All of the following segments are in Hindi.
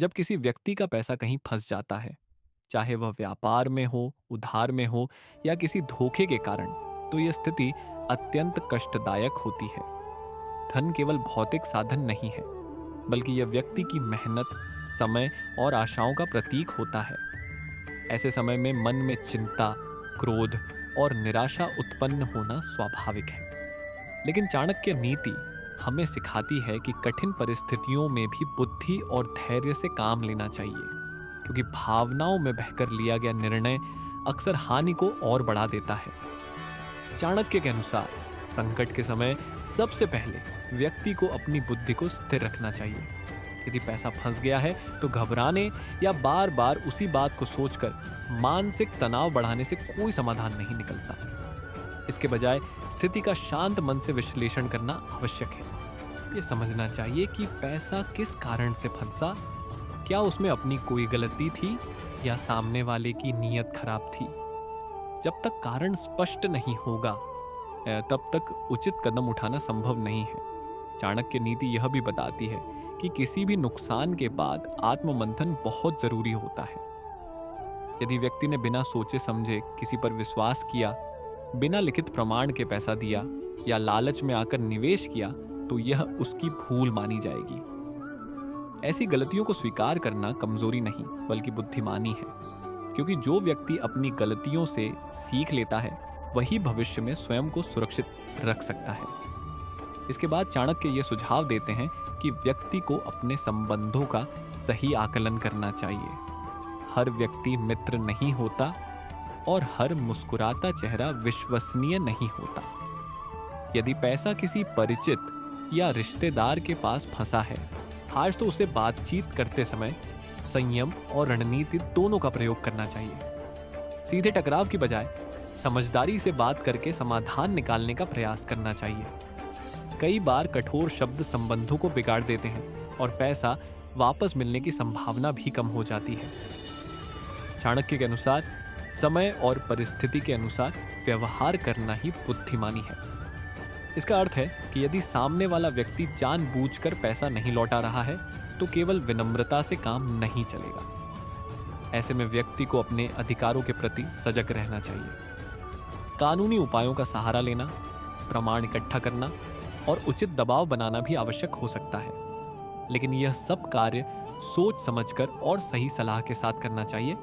जब किसी व्यक्ति का पैसा कहीं फंस जाता है, चाहे वह व्यापार में हो, उधार में हो या किसी धोखे के कारण, तो यह स्थिति अत्यंत कष्टदायक होती है। धन केवल भौतिक साधन नहीं है, बल्कि यह व्यक्ति की मेहनत, समय और आशाओं का प्रतीक होता है। ऐसे समय में मन में चिंता, क्रोध और निराशा उत्पन्न होना स्वाभाविक है। लेकिन चाणक्य नीति हमें सिखाती है कि कठिन परिस्थितियों में भी बुद्धि और धैर्य से काम लेना चाहिए, क्योंकि भावनाओं में बहकर लिया गया निर्णय अक्सर हानि को और बढ़ा देता है। चाणक्य के अनुसार संकट के समय सबसे पहले व्यक्ति को अपनी बुद्धि को स्थिर रखना चाहिए। यदि पैसा फंस गया है तो घबराने या बार बार उसी बात को सोचकर मानसिक तनाव बढ़ाने से कोई समाधान नहीं निकलता। इसके बजाय स्थिति का शांत मन से विश्लेषण करना आवश्यक है। ये समझना चाहिए कि पैसा किस कारण से फंसा, क्या उसमें अपनी कोई गलती थी या सामने वाले की नीयत खराब थी। जब तक कारण स्पष्ट नहीं होगा, तब तक उचित कदम उठाना संभव नहीं है। चाणक्य नीति यह भी बताती है कि किसी भी नुकसान के बाद आत्ममंथन बहुत जरूरी होता है। यदि व्यक्ति ने बिना सोचे समझे किसी पर विश्वास किया, बिना लिखित प्रमाण के पैसा दिया या लालच में आकर निवेश किया, तो यह उसकी भूल मानी जाएगी। ऐसी गलतियों को स्वीकार करना कमजोरी नहीं, बल्कि बुद्धिमानी है, क्योंकि जो व्यक्ति अपनी गलतियों से सीख लेता है, वही भविष्य में स्वयं को सुरक्षित रख सकता है। इसके बाद चाणक्य ये सुझाव देते हैं कि व्यक्ति को अपने संबंधों का सही आकलन करना चाहिए। हर व्यक्ति मित्र नहीं होता और हर मुस्कुराता चेहरा विश्वसनीय नहीं होता। यदि पैसा किसी परिचित या रिश्तेदार के पास फंसा है, आज तो उसे बातचीत करते समय संयम और रणनीति दोनों का प्रयोग करना चाहिए। सीधे टकराव की बजाय समझदारी से बात करके समाधान निकालने का प्रयास करना चाहिए। कई बार कठोर शब्द संबंधों को बिगाड़ देते हैं और पैसा वापस मिलने की संभावना भी कम हो जाती है। चाणक्य के अनुसार समय और परिस्थिति के अनुसार व्यवहार करना ही बुद्धिमानी है। इसका अर्थ है कि यदि सामने वाला व्यक्ति जानबूझकर पैसा नहीं लौटा रहा है, तो केवल विनम्रता से काम नहीं चलेगा। ऐसे में व्यक्ति को अपने अधिकारों के प्रति सजग रहना चाहिए। कानूनी उपायों का सहारा लेना, प्रमाण इकट्ठा करना और उचित दबाव बनाना भी आवश्यक हो सकता है, लेकिन यह सब कार्य सोच समझकर और सही सलाह के साथ करना चाहिए,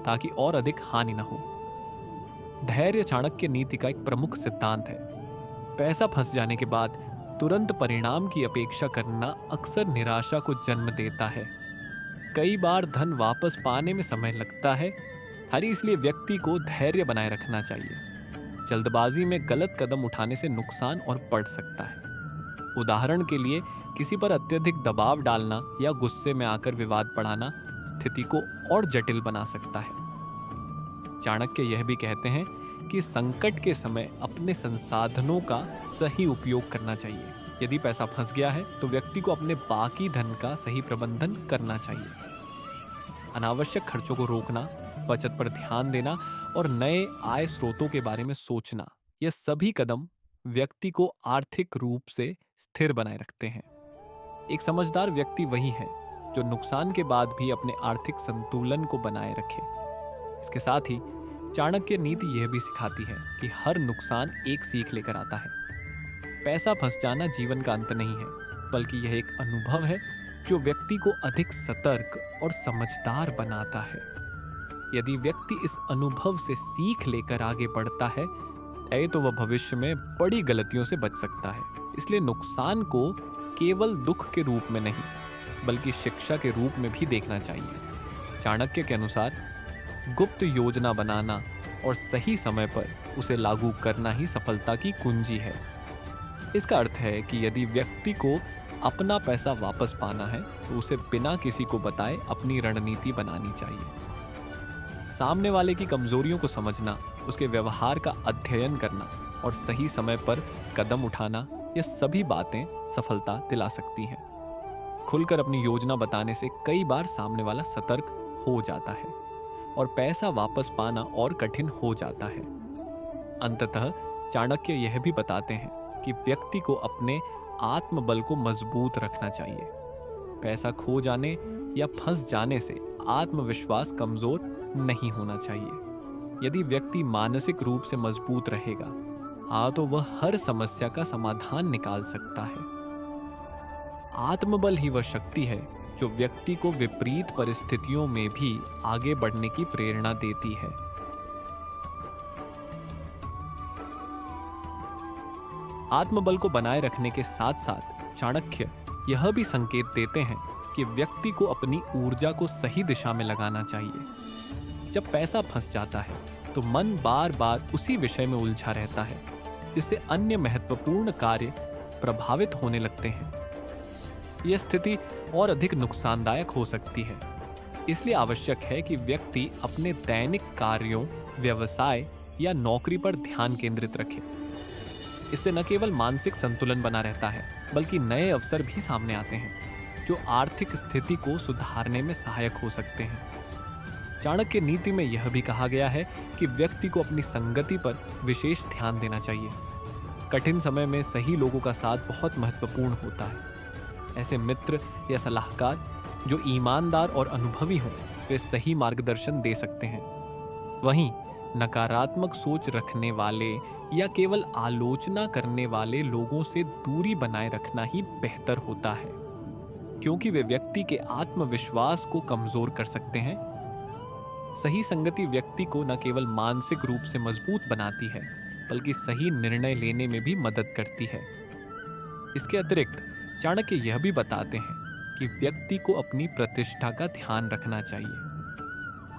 ताकि और अधिक हानि न हो। धैर्य चाणक्य नीति का एक प्रमुख सिद्धांत है। पैसा फंस जाने के बाद तुरंत परिणाम की अपेक्षा करना अक्सर निराशा को जन्म देता है। कई बार धन वापस पाने में समय लगता है, इसलिए व्यक्ति को धैर्य बनाए रखना चाहिए। जल्दबाजी में गलत कदम उठाने से नुकसान और बढ़ सकता है। उदाहरण के लिए, किसी पर अत्यधिक दबाव डालना या गुस्से में आकर विवाद बढ़ाना स्थिति को और जटिल बना सकता है। चाणक्य यह भी कहते हैं कि संकट के समय अपने संसाधनों का सही उपयोग करना चाहिए। यदि पैसा फंस गया है, तो व्यक्ति को अपने बाकी धन का सही प्रबंधन करना चाहिए। अनावश्यक खर्चों को रोकना, बचत पर ध्यान देना और नए आय स्रोतों के बारे में सोचना, यह सभी कदम व्यक्ति को आर्थिक रूप से स्थिर बनाए रखते हैं। एक समझदार व्यक्ति वही है जो नुकसान के बाद भी अपने आर्थिक संतुलन को बनाए रखे। इसके साथ ही चाणक्य नीति यह भी सिखाती है कि हर नुकसान एक सीख लेकर आता है। पैसा फंस जाना जीवन का अंत नहीं है, बल्कि यह एक अनुभव है जो व्यक्ति को अधिक सतर्क और समझदार बनाता है। यदि व्यक्ति इस अनुभव से सीख लेकर आगे बढ़ता है, तो वह भविष्य में बड़ी गलतियों से बच सकता है। इसलिए नुकसान को केवल दुख के रूप में नहीं, बल्कि शिक्षा के रूप में भी देखना चाहिए। चाणक्य के अनुसार गुप्त योजना बनाना और सही समय पर उसे लागू करना ही सफलता की कुंजी है। इसका अर्थ है कि यदि व्यक्ति को अपना पैसा वापस पाना है, तो उसे बिना किसी को बताए अपनी रणनीति बनानी चाहिए। सामने वाले की कमजोरियों को समझना, उसके व्यवहार का अध्ययन करना और सही समय पर कदम उठाना, ये सभी बातें सफलता दिला सकती हैं। खुलकर अपनी योजना बताने से कई बार सामने वाला सतर्क हो जाता है और पैसा वापस पाना और कठिन हो जाता है। अंततः चाणक्य यह भी बताते हैं कि व्यक्ति को अपने आत्मबल को मजबूत रखना चाहिए। पैसा खो जाने या फंस जाने से आत्मविश्वास कमजोर नहीं होना चाहिए। यदि व्यक्ति मानसिक रूप से मजबूत रहेगा, तो वह हर समस्या का समाधान निकाल सकता है। आत्मबल ही वह शक्ति है जो व्यक्ति को विपरीत परिस्थितियों में भी आगे बढ़ने की प्रेरणा देती है। आत्मबल को बनाए रखने के साथ साथ चाणक्य यह भी संकेत देते हैं कि व्यक्ति को अपनी ऊर्जा को सही दिशा में लगाना चाहिए। जब पैसा फंस जाता है तो मन बार बार उसी विषय में उलझा रहता है, जिससे अन्य महत्वपूर्ण कार्य प्रभावित होने लगते हैं। यह स्थिति और अधिक नुकसानदायक हो सकती है। इसलिए आवश्यक है कि व्यक्ति अपने दैनिक कार्यों, व्यवसाय या नौकरी पर ध्यान केंद्रित रखे। इससे न केवल मानसिक संतुलन बना रहता है, बल्कि नए अवसर भी सामने आते हैं जो आर्थिक स्थिति को सुधारने में सहायक हो सकते हैं। चाणक्य नीति में यह भी कहा गया है कि व्यक्ति को अपनी संगति पर विशेष ध्यान देना चाहिए। कठिन समय में सही लोगों का साथ बहुत महत्वपूर्ण होता है। ऐसे मित्र या सलाहकार जो ईमानदार और अनुभवी हों, वे सही मार्गदर्शन दे सकते हैं। वहीं नकारात्मक सोच रखने वाले या केवल आलोचना करने वाले लोगों से दूरी बनाए रखना ही बेहतर होता है, क्योंकि वे व्यक्ति के आत्मविश्वास को कमजोर कर सकते हैं। सही संगति व्यक्ति को न केवल मानसिक रूप से मजबूत बनाती है, बल्कि सही निर्णय लेने में भी मदद करती है। इसके अतिरिक्त चाणक्य यह भी बताते हैं कि व्यक्ति को अपनी प्रतिष्ठा का ध्यान रखना चाहिए।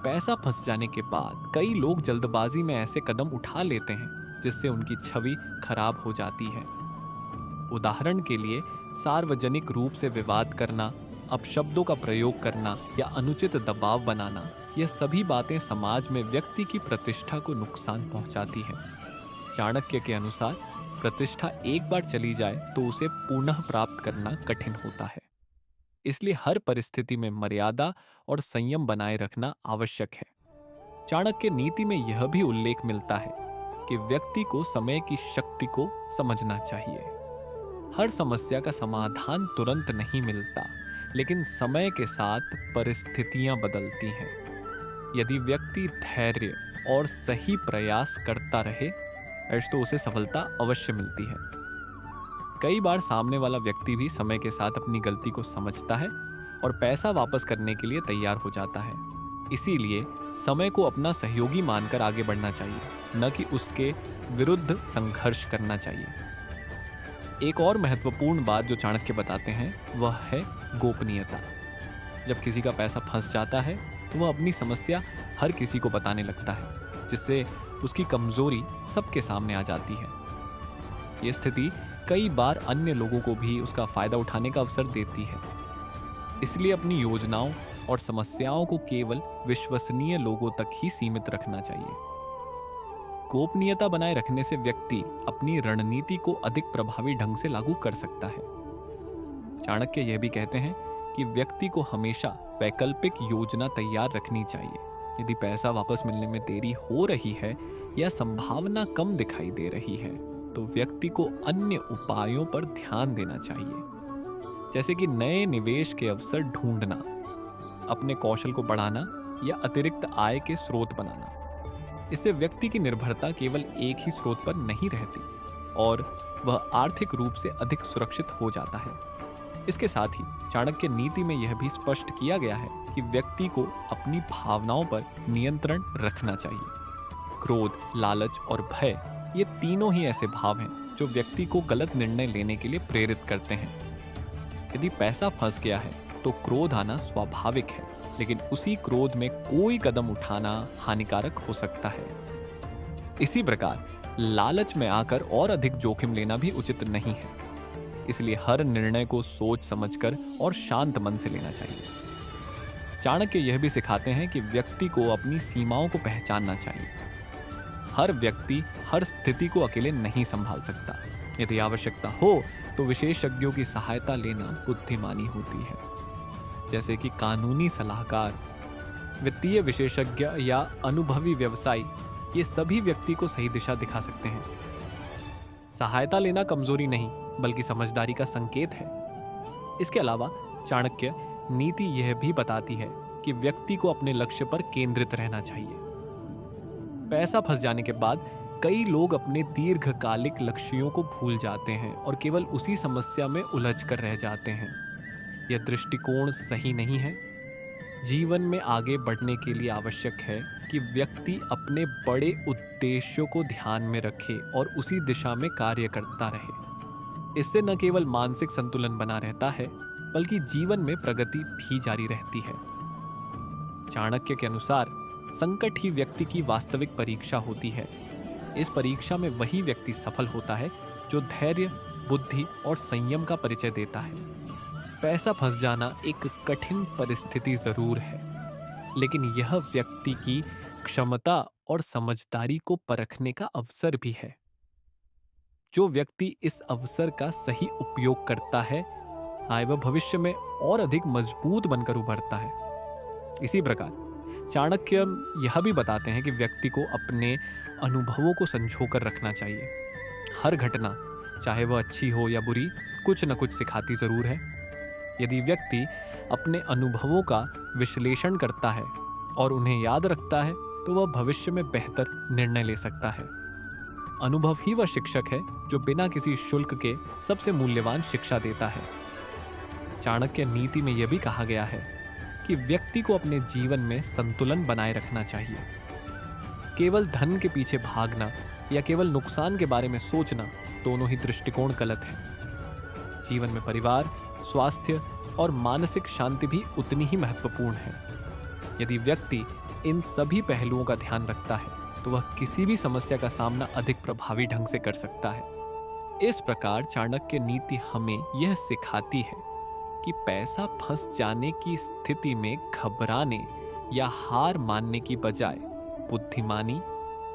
पैसा फंस जाने के बाद कई लोग जल्दबाजी में ऐसे कदम उठा लेते हैं जिससे उनकी छवि खराब हो जाती है। उदाहरण के लिए सार्वजनिक रूप से विवाद करना, अपशब्दों का प्रयोग करना या अनुचित दबाव बनाना, यह सभी बातें समाज में व्यक्ति की प्रतिष्ठा को नुकसान पहुंचाती है। चाणक्य के अनुसार प्रतिष्ठा एक बार चली जाए तो उसे पुनः प्राप्त करना कठिन होता है। इसलिए हर परिस्थिति में मर्यादा और संयम बनाए रखना आवश्यक है। चाणक्य नीति में यह भी उल्लेख मिलता है कि व्यक्ति को समय की शक्ति को समझना चाहिए। हर समस्या का समाधान तुरंत नहीं मिलता, लेकिन समय के साथ परिस्थितियां बदलती हैं। यदि व्यक्ति धैर्य और सही प्रयास करता रहे तो उसे सफलता अवश्य मिलती है। कई बार सामने वाला व्यक्ति भी समय के साथ अपनी गलती को समझता है और पैसा वापस करने के लिए तैयार हो जाता है। इसीलिए समय को अपना सहयोगी मानकर आगे बढ़ना चाहिए, न कि उसके विरुद्ध संघर्ष करना चाहिए। एक और महत्वपूर्ण बात जो चाणक्य बताते हैं वह है गोपनीयता। जब किसी का पैसा फंस जाता है तो वह अपनी समस्या हर किसी को बताने लगता है, जिससे उसकी कमजोरी सबके सामने आ जाती है। ये स्थिति कई बार अन्य लोगों को भी उसका फायदा उठाने का अवसर देती है। इसलिए अपनी योजनाओं और समस्याओं को केवल विश्वसनीय लोगों तक ही सीमित रखना चाहिए। गोपनीयता बनाए रखने से व्यक्ति अपनी रणनीति को अधिक प्रभावी ढंग से लागू कर सकता है। चाणक्य यह भी कहते हैं कि व्यक्ति को हमेशा वैकल्पिक योजना तैयार रखनी चाहिए। यदि पैसा वापस मिलने में देरी हो रही है या संभावना कम दिखाई दे रही है, तो व्यक्ति को अन्य उपायों पर ध्यान देना चाहिए, जैसे कि नए निवेश के अवसर ढूंढना, अपने कौशल को बढ़ाना या अतिरिक्त आय के स्रोत बनाना। इससे व्यक्ति की निर्भरता केवल एक ही स्रोत पर नहीं रहती और वह आर्थिक रूप से अधिक सुरक्षित हो जाता है। इसके साथ ही चाणक्य नीति में यह भी स्पष्ट किया गया है कि व्यक्ति को अपनी भावनाओं पर नियंत्रण रखना चाहिए। क्रोध, लालच और भय, ये तीनों ही ऐसे भाव हैं जो व्यक्ति को गलत निर्णय लेने के लिए प्रेरित करते हैं। यदि पैसा फंस गया है तो क्रोध आना स्वाभाविक है, लेकिन उसी क्रोध में कोई कदम उठाना हानिकारक हो सकता है। इसी प्रकार लालच में आकर और अधिक जोखिम लेना भी उचित नहीं है। इसलिए हर निर्णय को सोच समझकर और शांत मन से लेना चाहिए। चाणक्य यह भी सिखाते हैं कि व्यक्ति को अपनी सीमाओं को पहचानना चाहिए। हर व्यक्ति हर स्थिति को अकेले नहीं संभाल सकता। यदि आवश्यकता हो तो विशेषज्ञों की सहायता लेना बुद्धिमानी होती है, जैसे कि कानूनी सलाहकार, वित्तीय विशेषज्ञ या अनुभवी व्यवसायी। ये सभी व्यक्ति को सही दिशा दिखा सकते हैं। सहायता लेना कमजोरी नहीं, बल्कि समझदारी का संकेत है। इसके अलावा चाणक्य नीति यह भी बताती है कि व्यक्ति को अपने लक्ष्य पर केंद्रित रहना चाहिए। पैसा फंस जाने के बाद कई लोग अपने दीर्घकालिक लक्ष्यों को भूल जाते हैं और केवल उसी समस्या में उलझ कर रह जाते हैं। यह दृष्टिकोण सही नहीं है। जीवन में आगे बढ़ने के लिए आवश्यक है कि व्यक्ति अपने बड़े उद्देश्यों को ध्यान में रखे और उसी दिशा में कार्य करता रहे। इससे न केवल मानसिक संतुलन बना रहता है, बल्कि जीवन में प्रगति भी जारी रहती है। चाणक्य के अनुसार संकट ही व्यक्ति की वास्तविक परीक्षा होती है। इस परीक्षा में वही व्यक्ति सफल होता है जो धैर्य, बुद्धि और संयम का परिचय देता है। पैसा फंस जाना एक कठिन परिस्थिति जरूर है, लेकिन यह व्यक्ति की क्षमता और समझदारी को परखने का अवसर भी है। जो व्यक्ति इस अवसर का सही उपयोग करता है, वह भविष्य में और अधिक मजबूत बनकर उभरता है। इसी प्रकार चाणक्य यह भी बताते हैं कि व्यक्ति को अपने अनुभवों को संजोकर रखना चाहिए। हर घटना, चाहे वह अच्छी हो या बुरी, कुछ न कुछ सिखाती जरूर है। यदि व्यक्ति अपने अनुभवों का विश्लेषण करता है और उन्हें याद रखता है, तो वह भविष्य में बेहतर निर्णय ले सकता है। अनुभव ही वह शिक्षक है जो बिना किसी शुल्क के सबसे मूल्यवान शिक्षा देता है। चाणक्य नीति में यह भी कहा गया है कि व्यक्ति को अपने जीवन में संतुलन बनाए रखना चाहिए। केवल धन के पीछे भागना या केवल नुकसान के बारे में सोचना, दोनों ही दृष्टिकोण गलत है। जीवन में परिवार, स्वास्थ्य और मानसिक शांति भी उतनी ही महत्वपूर्ण है। यदि व्यक्ति इन सभी पहलुओं का ध्यान रखता है, तो वह किसी भी समस्या का सामना अधिक प्रभावी ढंग से कर सकता है। इस प्रकार चाणक्य नीति हमें यह सिखाती है कि पैसा फंस जाने की स्थिति में घबराने या हार मानने की बजाय बुद्धिमानी,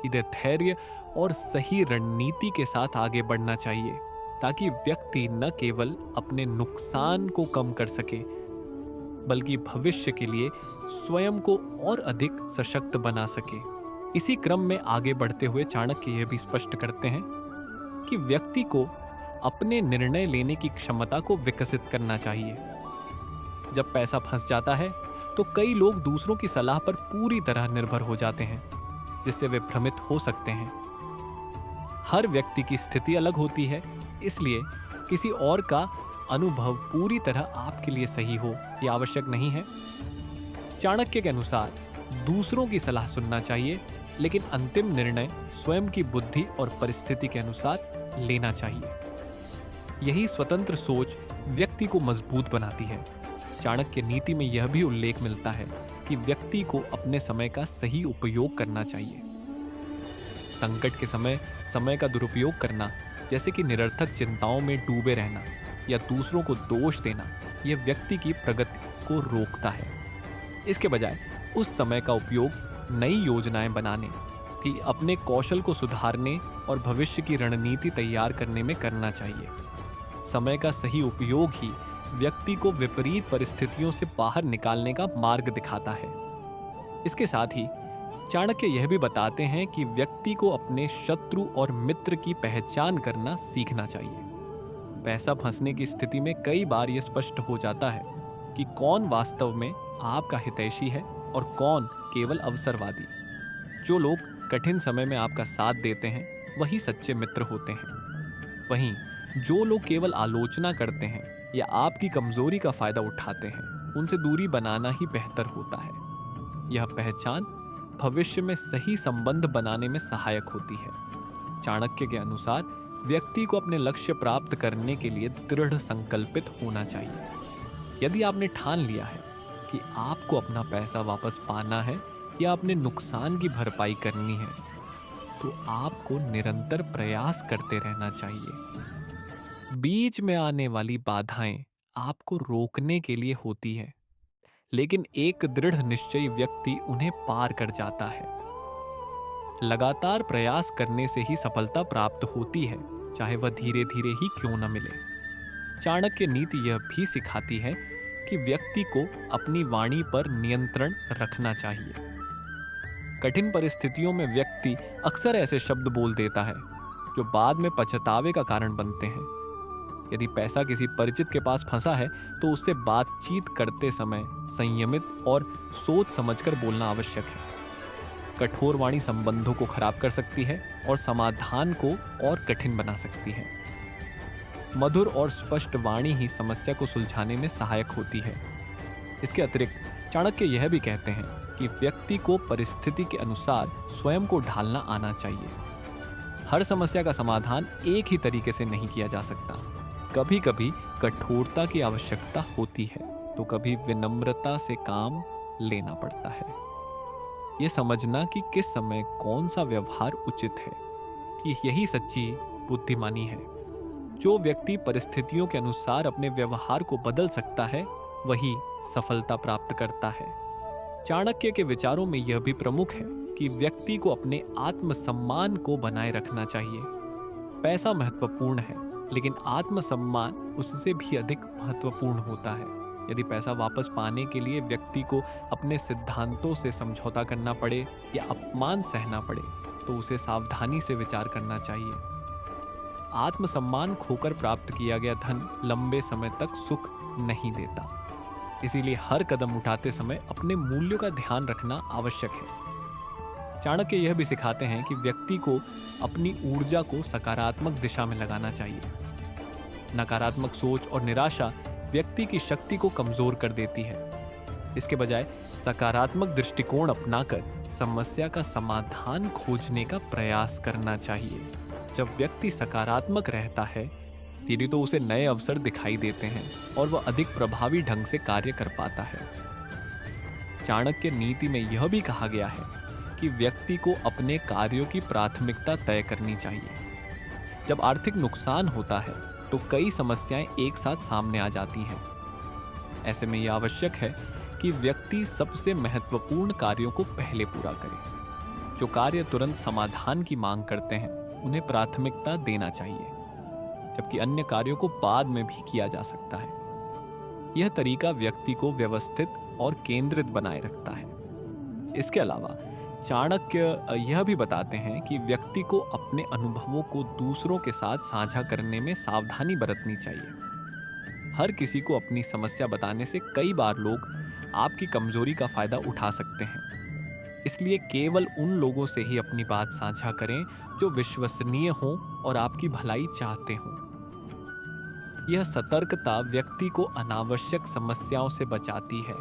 धैर्य और सही रणनीति के साथ आगे बढ़ना चाहिए, ताकि व्यक्ति न केवल अपने नुकसान को कम कर सके, बल्कि भविष्य के लिए स्वयं को और अधिक सशक्त बना सके। इसी क्रम में आगे बढ़ते हुए चाणक्य यह भी स्पष्ट करते हैं कि व्यक्ति को अपने निर्णय लेने की क्षमता को विकसित करना चाहिए। जब पैसा फंस जाता है, तो कई लोग दूसरों की सलाह पर पूरी तरह निर्भर हो जाते हैं, जिससे वे भ्रमित हो सकते हैं। हर व्यक्ति की स्थिति अलग होती है, इसलिए किसी और का अनुभव पूरी तरह आपके लिए सही हो यह आवश्यक नहीं है। चाणक्य के अनुसार दूसरों की सलाह सुनना चाहिए, लेकिन अंतिम निर्णय स्वयं की बुद्धि और परिस्थिति के अनुसार लेना चाहिए। यही स्वतंत्र सोच व्यक्ति को मजबूत बनाती है। चाणक्य नीति में यह भी उल्लेख मिलता है कि व्यक्ति को अपने समय का सही उपयोग करना चाहिए। संकट के समय का दुरुपयोग करना, जैसे कि निरर्थक चिंताओं में डूबे रहना या दूसरों को दोष देना, यह व्यक्ति की प्रगति को रोकता है। इसके बजाय उस समय का उपयोग नई योजनाएं बनाने, भी अपने कौशल को सुधारने और भविष्य की रणनीति तैयार करने में करना चाहिए। समय का सही उपयोग ही व्यक्ति को विपरीत परिस्थितियों से बाहर निकालने का मार्ग दिखाता है। इसके साथ ही चाणक्य यह भी बताते हैं कि व्यक्ति को अपने शत्रु और मित्र की पहचान करना सीखना चाहिए। पैसा फंसने की स्थिति में कई बार यह स्पष्ट हो जाता है कि कौन वास्तव में आपका हितैषी है और कौन केवल अवसरवादी। जो लोग कठिन समय में आपका साथ देते हैं, वही सच्चे मित्र होते हैं। वहीं जो लोग केवल आलोचना करते हैं या आपकी कमजोरी का फायदा उठाते हैं, उनसे दूरी बनाना ही बेहतर होता है। यह पहचान भविष्य में सही संबंध बनाने में सहायक होती है। चाणक्य के अनुसार व्यक्ति को अपने लक्ष्य प्राप्त करने के लिए दृढ़ संकल्पित होना चाहिए। यदि आपने ठान लिया है कि आपको अपना पैसा वापस पाना है या अपने नुकसान की भरपाई करनी है, तो आपको निरंतर प्रयास करते रहना चाहिए। बीच में आने वाली बाधाएं आपको रोकने के लिए होती है, लेकिन एक दृढ़ निश्चयी व्यक्ति उन्हें पार कर जाता है। लगातार प्रयास करने से ही सफलता प्राप्त होती है, चाहे वह धीरे धीरे ही क्यों न मिले। चाणक्य नीति यह भी सिखाती है कि व्यक्ति को अपनी वाणी पर नियंत्रण रखना चाहिए। कठिन परिस्थितियों में व्यक्ति अक्सर ऐसे शब्द बोल देता है जो बाद में पछतावे का कारण बनते हैं। यदि पैसा किसी परिचित के पास फंसा है तो उससे बातचीत करते समय संयमित और सोच समझकर बोलना आवश्यक है। कठोर वाणी संबंधों को खराब कर सकती है और समाधान को और कठिन बना सकती है। मधुर और स्पष्ट वाणी ही समस्या को सुलझाने में सहायक होती है। इसके अतिरिक्त चाणक्य यह भी कहते हैं कि व्यक्ति को परिस्थिति के अनुसार स्वयं को ढालना आना चाहिए। हर समस्या का समाधान एक ही तरीके से नहीं किया जा सकता। कभी कभी कठोरता की आवश्यकता होती है तो कभी विनम्रता से काम लेना पड़ता है। यह समझना कि किस समय कौन सा व्यवहार उचित है, कि यही सच्ची बुद्धिमानी है। जो व्यक्ति परिस्थितियों के अनुसार अपने व्यवहार को बदल सकता है वही सफलता प्राप्त करता है। चाणक्य के विचारों में यह भी प्रमुख है कि व्यक्ति को अपने आत्मसम्मान को बनाए रखना चाहिए। पैसा महत्वपूर्ण है, लेकिन आत्मसम्मान उससे भी अधिक महत्वपूर्ण होता है। यदि पैसा वापस पाने के लिए व्यक्ति को अपने सिद्धांतों से समझौता करना पड़े या अपमान सहना पड़े तो उसे सावधानी से विचार करना चाहिए। आत्मसम्मान खोकर प्राप्त किया गया धन लंबे समय तक सुख नहीं देता। इसीलिए हर कदम उठाते समय अपने मूल्यों का ध्यान रखना आवश्यक है। चाणक्य यह भी सिखाते हैं कि व्यक्ति को अपनी ऊर्जा को सकारात्मक दिशा में लगाना चाहिए। नकारात्मक सोच और निराशा व्यक्ति की शक्ति को कमजोर कर देती है। इसके बजाय सकारात्मक दृष्टिकोण अपनाकर समस्या का समाधान खोजने का प्रयास करना चाहिए। जब व्यक्ति सकारात्मक रहता है धीरे तो उसे नए अवसर दिखाई देते हैं और वह अधिक प्रभावी ढंग से कार्य कर पाता है। चाणक्य नीति में यह भी कहा गया है कि व्यक्ति को अपने कार्यों की प्राथमिकता तय करनी चाहिए। जब आर्थिक नुकसान होता है तो कई समस्याएं एक साथ सामने आ जाती हैं। ऐसे में यह आवश्यक है कि व्यक्ति सबसे महत्वपूर्ण कार्यों को पहले पूरा करे। जो कार्य तुरंत समाधान की मांग करते हैं उन्हें प्राथमिकता देना चाहिए, जबकि अन्य कार्यों को बाद में भी किया जा सकता है। यह तरीका व्यक्ति को व्यवस्थित और केंद्रित बनाए रखता है। इसके अलावा चाणक्य यह भी बताते हैं कि व्यक्ति को अपने अनुभवों को दूसरों के साथ साझा करने में सावधानी बरतनी चाहिए। हर किसी को अपनी समस्या बताने से कई बार लोग आपकी कमजोरी का फायदा उठा सकते हैं। इसलिए केवल उन लोगों से ही अपनी बात साझा करें जो विश्वसनीय हों और आपकी भलाई चाहते हों। यह सतर्कता व्यक्ति को अनावश्यक समस्याओं से बचाती है।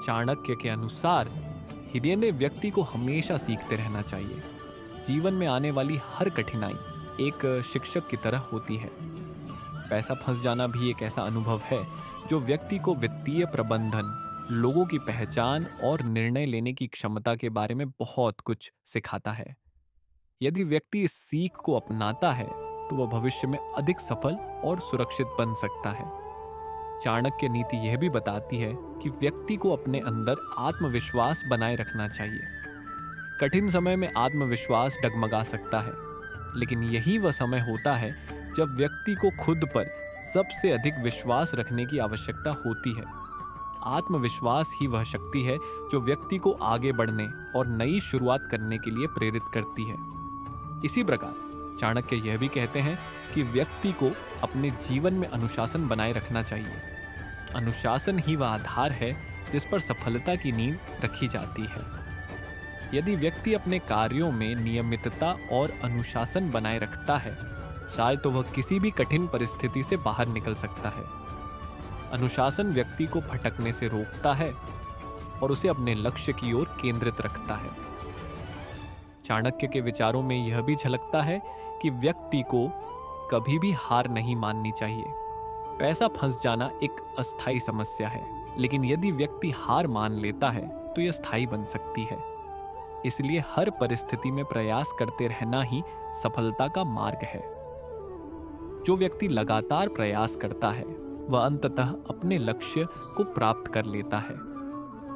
चाणक्य के अनुसार हिरण्य व्यक्ति को हमेशा सीखते रहना चाहिए। जीवन में आने वाली हर कठिनाई एक शिक्षक की तरह होती है। पैसा फंस जाना भी एक ऐसा अनुभव है जो व्यक्ति को वित्तीय प्रबंधन, लोगों की पहचान और निर्णय लेने की क्षमता के बारे में बहुत कुछ सिखाता है। यदि व्यक्ति इस सीख को अपनाता है तो वह भविष्य में अधिक सफल और सुरक्षित बन सकता है। चाणक्य नीति यह भी बताती है कि व्यक्ति को अपने अंदर आत्मविश्वास बनाए रखना चाहिए। कठिन समय में आत्मविश्वास डगमगा सकता है, लेकिन यही वह समय होता है जब व्यक्ति को खुद पर सबसे अधिक विश्वास रखने की आवश्यकता होती है। आत्मविश्वास ही वह शक्ति है जो व्यक्ति को आगे बढ़ने और नई शुरुआत करने के लिए प्रेरित करती है। इसी प्रकार चाणक्य यह भी कहते हैं कि व्यक्ति को अपने जीवन में अनुशासन बनाए रखना चाहिए। अनुशासन ही वह आधार है जिस पर सफलता की नींव रखी जाती है। यदि व्यक्ति अपने कार्यों में नियमितता और अनुशासन बनाए रखता है, शायद तो वह किसी भी कठिन परिस्थिति से बाहर निकल सकता है। अनुशासन व्यक्ति को भटकने से रोकता है और उसे अपने लक्ष्य की ओर केंद्रित रखता है। चाणक्य के विचारों में यह भी झलकता है कि व्यक्ति को कभी भी हार नहीं माननी चाहिए। पैसा फंस जाना एक अस्थायी समस्या है, लेकिन यदि व्यक्ति हार मान लेता है तो यह स्थायी बन सकती है। इसलिए हर परिस्थिति में प्रयास करते रहना ही सफलता का मार्ग है। जो व्यक्ति लगातार प्रयास करता है वह अंततः अपने लक्ष्य को प्राप्त कर लेता है।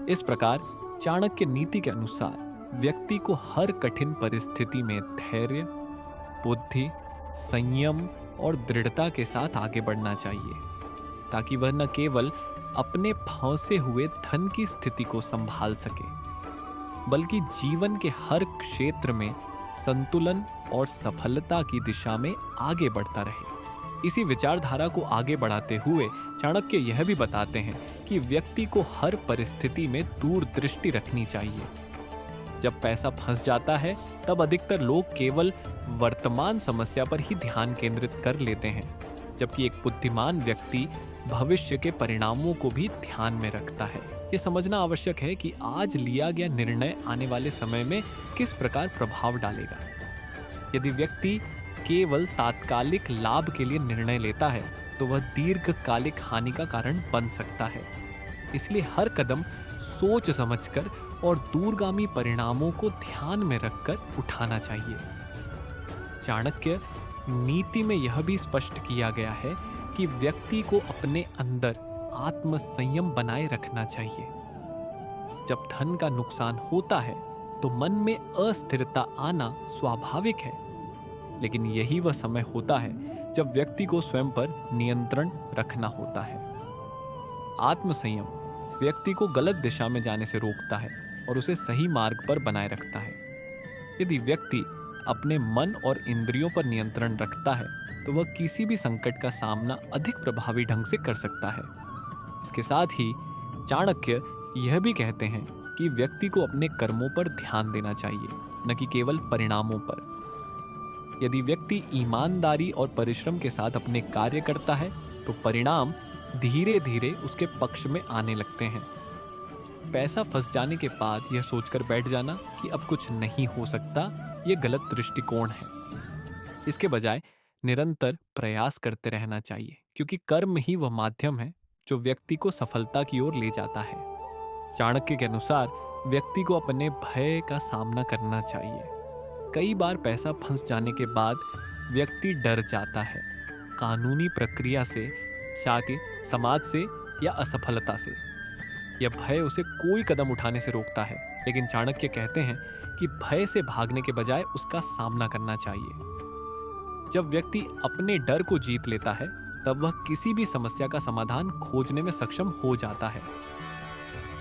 इस प्रकार चाणक्य नीति के अनुसार व्यक्ति को हर कठिन परिस्थिति में धैर्य, बुद्धि, संयम और दृढ़ता के साथ आगे बढ़ना चाहिए, ताकि वह न केवल अपने फंसे हुए धन की स्थिति को संभाल सके, बल्कि जीवन के हर क्षेत्र में संतुलन और सफलता की दिशा में आगे बढ़ता रहे। इसी विचारधारा को आगे बढ़ाते हुए चाणक्य यह भी बताते हैं कि व्यक्ति को हर परिस्थिति में दूरदृष्टि रखनी चाहिए। जब पैसा फंस जाता है तब अधिकतर लोग केवल वर्तमान समस्या पर ही ध्यान केंद्रित कर लेते हैं, जबकि एक बुद्धिमान व्यक्ति भविष्य के परिणामों को भी ध्यान में रखता है। ये समझना आवश्यक है कि आज लिया गया निर्णय आने वाले समय में किस प्रकार प्रभाव डालेगा। यदि व्यक्ति केवल तात्कालिक लाभ के लिए निर्णय लेता है तो वह दीर्घकालिक हानि का कारण बन सकता है। इसलिए हर कदम सोच समझकर और दूरगामी परिणामों को ध्यान में रखकर उठाना चाहिए। चाणक्य नीति में यह भी स्पष्ट किया गया है कि व्यक्ति को अपने अंदर आत्म संयम बनाए रखना चाहिए। जब धन का नुकसान होता है तो मन में अस्थिरता आना स्वाभाविक है, लेकिन यही वह समय होता है जब व्यक्ति को स्वयं पर नियंत्रण रखना होता है। आत्म संयम व्यक्ति को गलत दिशा में जाने से रोकता है और उसे सही मार्ग पर बनाए रखता है। यदि व्यक्ति अपने मन और इंद्रियों पर नियंत्रण रखता है तो वह किसी भी संकट का सामना अधिक प्रभावी ढंग से कर सकता है। इसके साथ ही चाणक्य यह भी कहते हैं कि व्यक्ति को अपने कर्मों पर ध्यान देना चाहिए, न कि केवल परिणामों पर। यदि व्यक्ति ईमानदारी और परिश्रम के साथ अपने कार्य करता है तो परिणाम धीरे धीरे उसके पक्ष में आने लगते हैं। पैसा फंस जाने के बाद यह सोचकर बैठ जाना कि अब कुछ नहीं हो सकता, यह गलत दृष्टिकोण है। इसके बजाय निरंतर प्रयास करते रहना चाहिए, क्योंकि कर्म ही वह माध्यम है जो व्यक्ति को सफलता की ओर ले जाता है। चाणक्य के अनुसार व्यक्ति को अपने भय का सामना करना चाहिए। कई बार पैसा फंस जाने के बाद व्यक्ति डर जाता है, कानूनी प्रक्रिया से, शादी, समाज से या असफलता से। यह भय उसे कोई कदम उठाने से रोकता है, लेकिन चाणक्य कहते हैं कि भय से भागने के बजाय उसका सामना करना चाहिए। जब व्यक्ति अपने डर को जीत लेता है तब वह किसी भी समस्या का समाधान खोजने में सक्षम हो जाता है।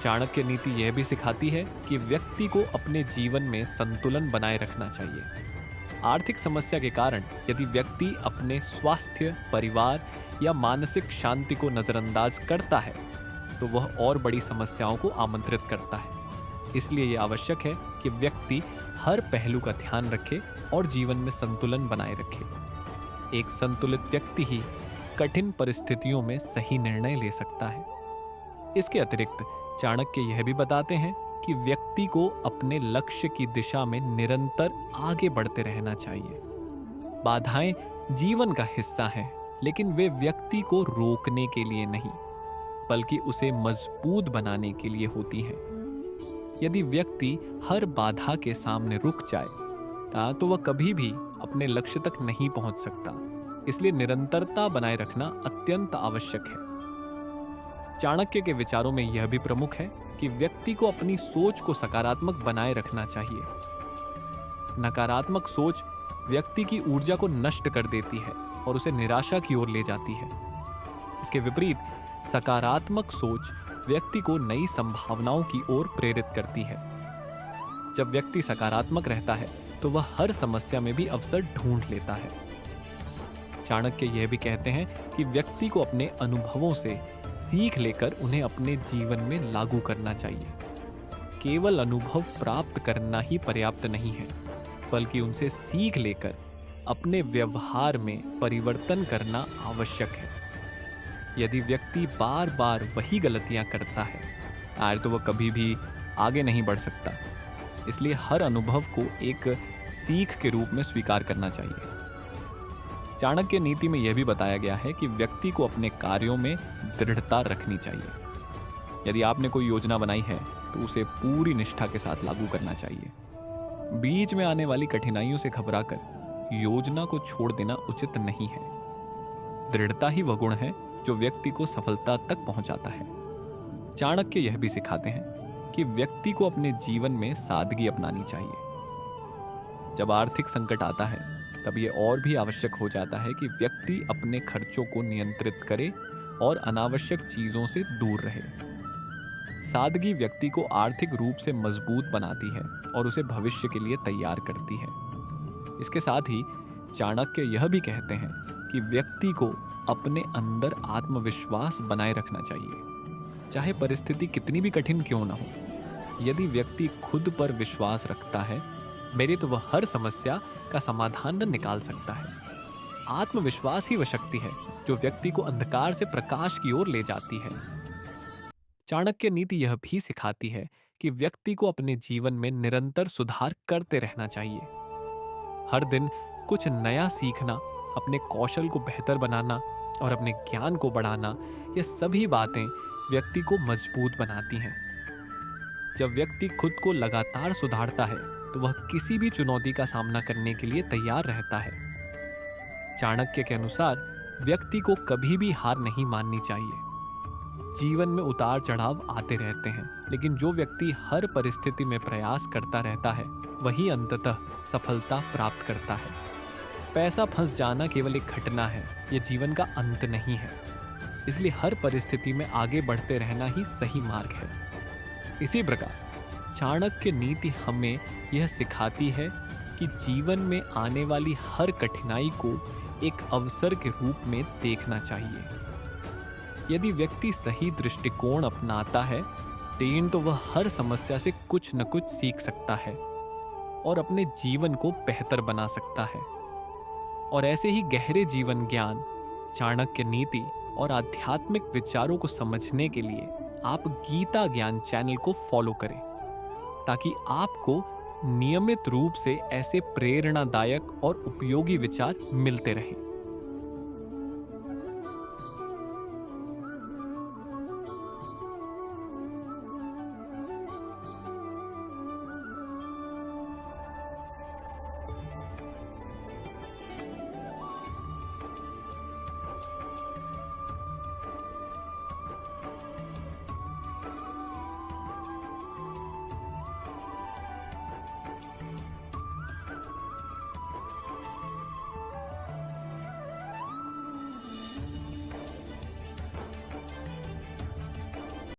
चाणक्य नीति यह भी सिखाती है कि व्यक्ति को अपने जीवन में संतुलन बनाए रखना चाहिए। आर्थिक समस्या के कारण यदि व्यक्ति अपने स्वास्थ्य, परिवार या मानसिक शांति को नजरअंदाज करता है तो वह और बड़ी समस्याओं को आमंत्रित करता है। इसलिए यह आवश्यक है कि व्यक्ति हर पहलू का ध्यान रखे और जीवन में संतुलन बनाए रखे। एक संतुलित व्यक्ति ही कठिन परिस्थितियों में सही निर्णय ले सकता है। इसके अतिरिक्त चाणक्य यह भी बताते हैं कि व्यक्ति को अपने लक्ष्य की दिशा में निरंतर आगे बढ़ते रहना चाहिए। बाधाएं जीवन का हिस्सा हैं, लेकिन वे व्यक्ति को रोकने के लिए नहीं, बल्कि उसे मजबूत बनाने के लिए होती हैं। यदि व्यक्ति हर बाधा के सामने रुक जाए तो वह कभी भी अपने लक्ष्य तक नहीं पहुंच सकता। इसलिए निरंतरता बनाए रखना अत्यंत आवश्यक है। चाणक्य के विचारों में यह भी प्रमुख है कि व्यक्ति को अपनी सोच को सकारात्मक बनाए रखना चाहिए। नकारात्मक सोच व्यक्ति की ऊर्जा को नष्ट कर देती है और उसे निराशा की ओर ले जाती है। इसके विपरीत सकारात्मक सोच व्यक्ति को नई संभावनाओं की ओर प्रेरित करती है। जब व्यक्ति सकारात्मक रहता है तो वह हर समस्या में भी अवसर ढूंढ लेता है। चाणक्य यह भी कहते हैं कि व्यक्ति को अपने अनुभवों से सीख लेकर उन्हें अपने जीवन में लागू करना चाहिए। केवल अनुभव प्राप्त करना ही पर्याप्त नहीं है, बल्कि उनसे सीख लेकर अपने व्यवहार में परिवर्तन करना आवश्यक है। यदि व्यक्ति बार बार वही गलतियां करता है तो वह कभी भी आगे नहीं बढ़ सकता। इसलिए हर अनुभव को एक सीख के रूप में स्वीकार करना चाहिए। चाणक्य नीति में यह भी बताया गया है कि व्यक्ति को अपने कार्यों में दृढ़ता रखनी चाहिए। यदि आपने कोई योजना बनाई है तो उसे पूरी निष्ठा के साथ लागू करना चाहिए। बीच में आने वाली कठिनाइयों से घबराकर योजना को छोड़ देना उचित नहीं है। दृढ़ता ही वह गुण है जो व्यक्ति को सफलता तक पहुंचाता है। चाणक्य यह भी सिखाते हैं कि व्यक्ति को अपने जीवन में सादगी अपनानी चाहिए। जब आर्थिक संकट आता है तब यह और भी आवश्यक हो जाता है कि व्यक्ति अपने खर्चों को नियंत्रित करे और अनावश्यक चीजों से दूर रहे। सादगी व्यक्ति को आर्थिक रूप से मजबूत बनाती है और उसे भविष्य के लिए तैयार करती है। इसके साथ ही चाणक्य यह भी कहते हैं कि व्यक्ति को अपने अंदर आत्मविश्वास बनाए रखना चाहिए, चाहे परिस्थिति कितनी भी कठिन क्यों ना हो। यदि व्यक्ति खुद पर विश्वास रखता है, मेरे तो वह हर समस्या का समाधान निकाल सकता है। आत्मविश्वास ही वह शक्ति है जो व्यक्ति को अंधकार से प्रकाश की ओर ले जाती है। चाणक्य नीति यह भी सिखाती है कि व्यक्ति को अपने जीवन में निरंतर सुधार करते रहना चाहिए। हर दिन कुछ नया सीखना, अपने कौशल को बेहतर बनाना और अपने ज्ञान को बढ़ाना, ये सभी बातें व्यक्ति को मजबूत बनाती हैं। जब व्यक्ति खुद को लगातार सुधारता है तो वह किसी भी चुनौती का सामना करने के लिए तैयार रहता है। चाणक्य के अनुसार व्यक्ति को कभी भी हार नहीं माननी चाहिए। जीवन में उतार चढ़ाव आते रहते हैं, लेकिन जो व्यक्ति हर परिस्थिति में प्रयास करता रहता है वही अंततः सफलता प्राप्त करता है। पैसा फंस जाना केवल एक घटना है, यह जीवन का अंत नहीं है। इसलिए हर परिस्थिति में आगे बढ़ते रहना ही सही मार्ग है। इसी प्रकार चाणक्य नीति हमें यह सिखाती है कि जीवन में आने वाली हर कठिनाई को एक अवसर के रूप में देखना चाहिए। यदि व्यक्ति सही दृष्टिकोण अपनाता है तो वह हर समस्या से कुछ न कुछ सीख सकता है और अपने जीवन को बेहतर बना सकता है। और ऐसे ही गहरे जीवन ज्ञान, चाणक्य नीति और आध्यात्मिक विचारों को समझने के लिए आप गीता ज्ञान चैनल को फॉलो करें, ताकि आपको नियमित रूप से ऐसे प्रेरणादायक और उपयोगी विचार मिलते रहें।